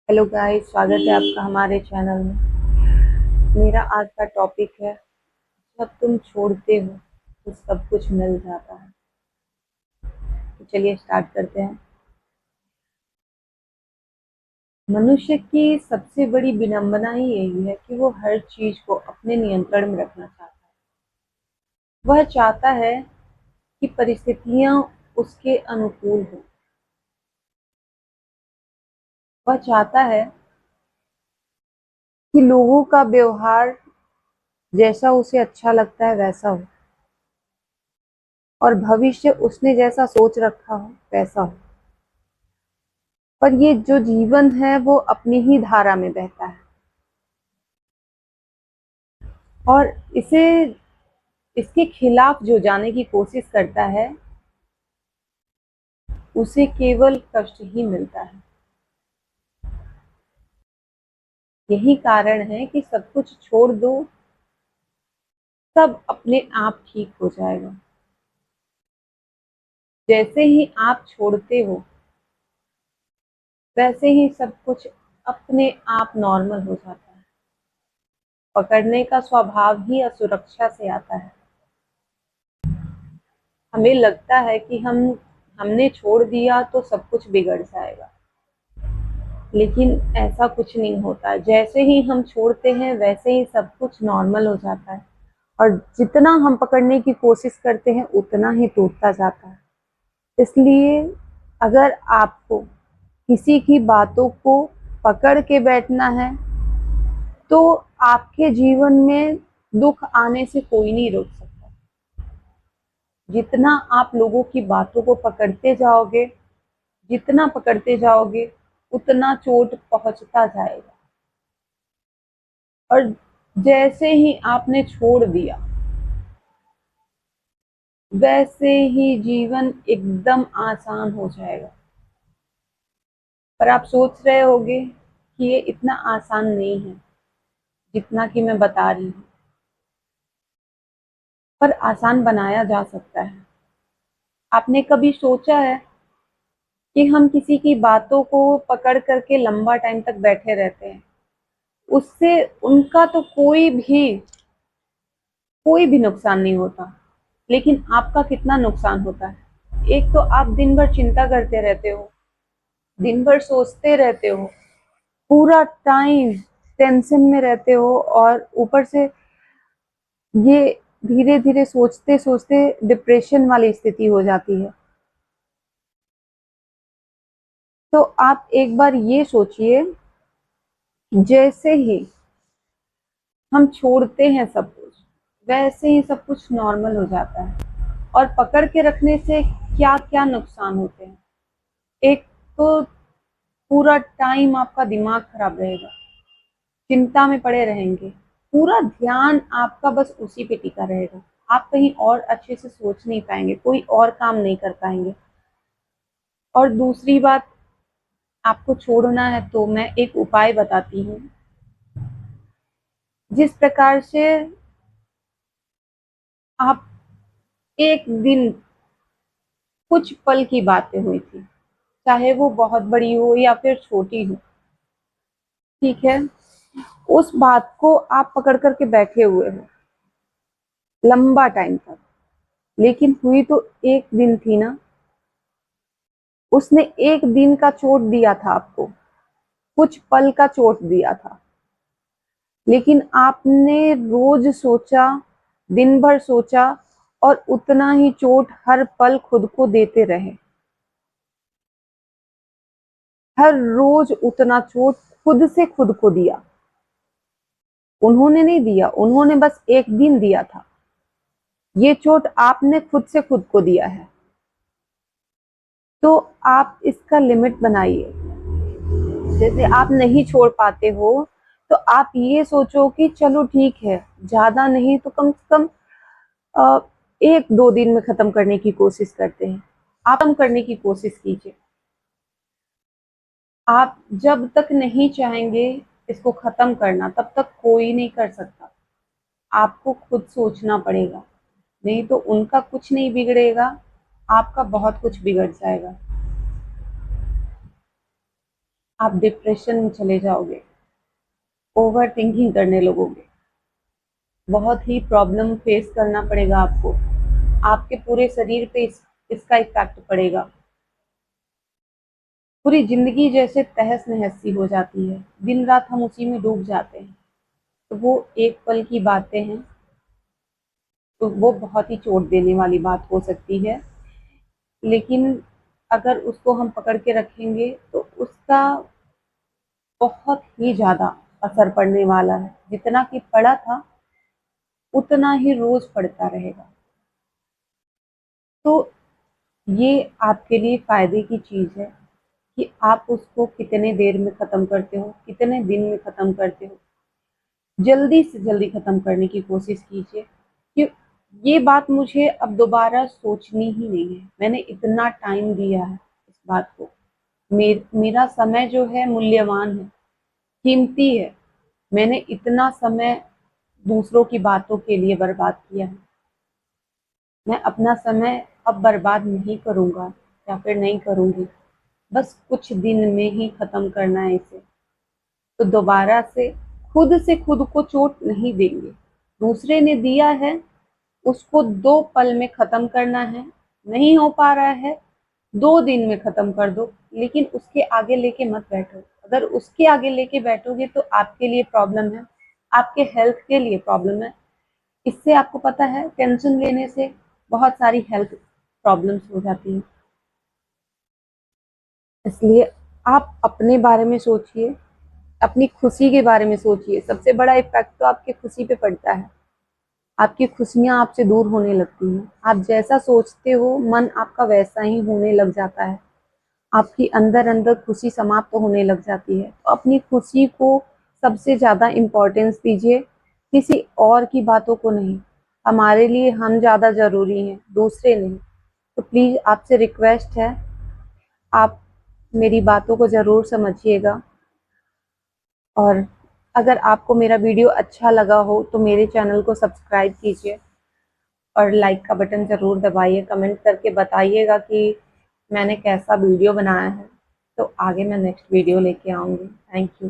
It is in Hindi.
हेलो गाइस, स्वागत है आपका हमारे चैनल में। मेरा आज का टॉपिक है, जब तुम छोड़ते हो तो सब कुछ मिल जाता है। तो चलिए स्टार्ट करते हैं। मनुष्य की सबसे बड़ी विडंबना ही यही है कि वो हर चीज को अपने नियंत्रण में रखना चाहता है। वह चाहता है कि परिस्थितियां उसके अनुकूल हो। वह चाहता है कि लोगों का व्यवहार जैसा उसे अच्छा लगता है वैसा हो, और भविष्य उसने जैसा सोच रखा हो वैसा हो। पर ये जो जीवन है वो अपनी ही धारा में बहता है, और इसे इसके खिलाफ जो जाने की कोशिश करता है उसे केवल कष्ट ही मिलता है। यही कारण है कि सब कुछ छोड़ दो, सब अपने आप ठीक हो जाएगा। जैसे ही आप छोड़ते हो वैसे ही सब कुछ अपने आप नॉर्मल हो जाता है। पकड़ने का स्वभाव ही असुरक्षा से आता है। हमें लगता है कि हमने छोड़ दिया तो सब कुछ बिगड़ जाएगा, लेकिन ऐसा कुछ नहीं होता। जैसे ही हम छोड़ते हैं वैसे ही सब कुछ नॉर्मल हो जाता है, और जितना हम पकड़ने की कोशिश करते हैं उतना ही टूटता जाता है। इसलिए अगर आपको किसी की बातों को पकड़ के बैठना है तो आपके जीवन में दुख आने से कोई नहीं रोक सकता। जितना आप लोगों की बातों को पकड़ते जाओगे, जितना पकड़ते जाओगे उतना चोट पहुंचता जाएगा। और जैसे ही आपने छोड़ दिया वैसे ही जीवन एकदम आसान हो जाएगा। पर आप सोच रहे होंगे कि ये इतना आसान नहीं है जितना कि मैं बता रही हूँ, पर आसान बनाया जा सकता है। आपने कभी सोचा है कि हम किसी की बातों को पकड़ करके लंबा टाइम तक बैठे रहते हैं, उससे उनका तो कोई भी नुकसान नहीं होता, लेकिन आपका कितना नुकसान होता है। एक तो आप दिन भर चिंता करते रहते हो, दिन भर सोचते रहते हो, पूरा टाइम टेंशन में रहते हो, और ऊपर से ये धीरे धीरे सोचते सोचते डिप्रेशन वाली स्थिति हो जाती है। तो आप एक बार ये सोचिए, जैसे ही हम छोड़ते हैं सब कुछ वैसे ही सब कुछ नॉर्मल हो जाता है। और पकड़ के रखने से क्या क्या नुकसान होते हैं। एक तो पूरा टाइम आपका दिमाग खराब रहेगा, चिंता में पड़े रहेंगे, पूरा ध्यान आपका बस उसी पे टिका रहेगा। आप कहीं और अच्छे से सोच नहीं पाएंगे, कोई और काम नहीं कर पाएंगे। और दूसरी बात, आपको छोड़ना है तो मैं एक उपाय बताती हूँ। जिस प्रकार से आप एक दिन, कुछ पल की बातें हुई थी, चाहे वो बहुत बड़ी हो या फिर छोटी हो, ठीक है, उस बात को आप पकड़ करके बैठे हुए हो लंबा टाइम तक, लेकिन हुई तो एक दिन थी ना। उसने एक दिन का चोट दिया था आपको, कुछ पल का चोट दिया था, लेकिन आपने रोज सोचा, दिन भर सोचा, और उतना ही चोट हर पल खुद को देते रहे। हर रोज उतना चोट खुद से खुद को दिया। उन्होंने नहीं दिया, उन्होंने बस एक दिन दिया था। ये चोट आपने खुद से खुद को दिया है। तो आप इसका लिमिट बनाइए। जैसे आप नहीं छोड़ पाते हो तो आप ये सोचो कि चलो ठीक है, ज्यादा नहीं तो कम से कम अ, एक दो दिन में खत्म करने की कोशिश करते हैं। आप कम करने की कोशिश कीजिए। आप जब तक नहीं चाहेंगे इसको खत्म करना तब तक कोई नहीं कर सकता। आपको खुद सोचना पड़ेगा, नहीं तो उनका कुछ नहीं बिगड़ेगा, आपका बहुत कुछ बिगड़ जाएगा। आप डिप्रेशन में चले जाओगे, ओवर थिंकिंग करने लगोगे, बहुत ही प्रॉब्लम फेस करना पड़ेगा आपको, आपके पूरे शरीर पे इसका इफेक्ट पड़ेगा, पूरी जिंदगी जैसे तहस नहस सी हो जाती है, दिन रात हम उसी में डूब जाते हैं। तो वो एक पल की बातें हैं, तो वो बहुत ही चोट देने वाली बात हो सकती है, लेकिन अगर उसको हम पकड़ के रखेंगे तो उसका बहुत ही ज़्यादा असर पड़ने वाला है। जितना कि पड़ा था उतना ही रोज पड़ता रहेगा। तो ये आपके लिए फायदे की चीज़ है कि आप उसको कितने देर में ख़त्म करते हो, कितने दिन में ख़त्म करते हो। जल्दी से जल्दी ख़त्म करने की कोशिश कीजिए कि ये बात मुझे अब दोबारा सोचनी ही नहीं है। मैंने इतना टाइम दिया है इस बात को। मेरा समय जो है मूल्यवान है, कीमती है। मैंने इतना समय दूसरों की बातों के लिए बर्बाद किया है। मैं अपना समय अब बर्बाद नहीं करूँगा या फिर नहीं करूँगी। बस कुछ दिन में ही ख़त्म करना है इसे। तो दोबारा से खुद को चोट नहीं देंगे। दूसरे ने दिया है, उसको 2 पल में ख़त्म करना है। नहीं हो पा रहा है, 2 दिन में ख़त्म कर दो, लेकिन उसके आगे लेके मत बैठो। अगर उसके आगे लेके बैठोगे तो आपके लिए प्रॉब्लम है, आपके हेल्थ के लिए प्रॉब्लम है। इससे आपको पता है टेंशन लेने से बहुत सारी हेल्थ प्रॉब्लम्स हो जाती हैं। इसलिए आप अपने बारे में सोचिए, अपनी खुशी के बारे में सोचिए। सबसे बड़ा इफ़ेक्ट तो आपकी खुशी पे पड़ता है। आपकी खुशियाँ आपसे दूर होने लगती हैं। आप जैसा सोचते हो मन आपका वैसा ही होने लग जाता है। आपकी अंदर-अंदर खुशी समाप्त होने लग जाती है। तो अपनी खुशी को सबसे ज़्यादा इम्पोर्टेंस दीजिए, किसी और की बातों को नहीं। हमारे लिए हम ज़्यादा ज़रूरी हैं, दूसरे नहीं। तो प्लीज़ आपसे रिक्वेस्ट है, आप मेरी बातों को ज़रूर समझिएगा। और अगर आपको मेरा वीडियो अच्छा लगा हो तो मेरे चैनल को सब्सक्राइब कीजिए और लाइक का बटन ज़रूर दबाइए। कमेंट करके बताइएगा कि मैंने कैसा वीडियो बनाया है, तो आगे मैं नेक्स्ट वीडियो लेके आऊँगी। Thank you.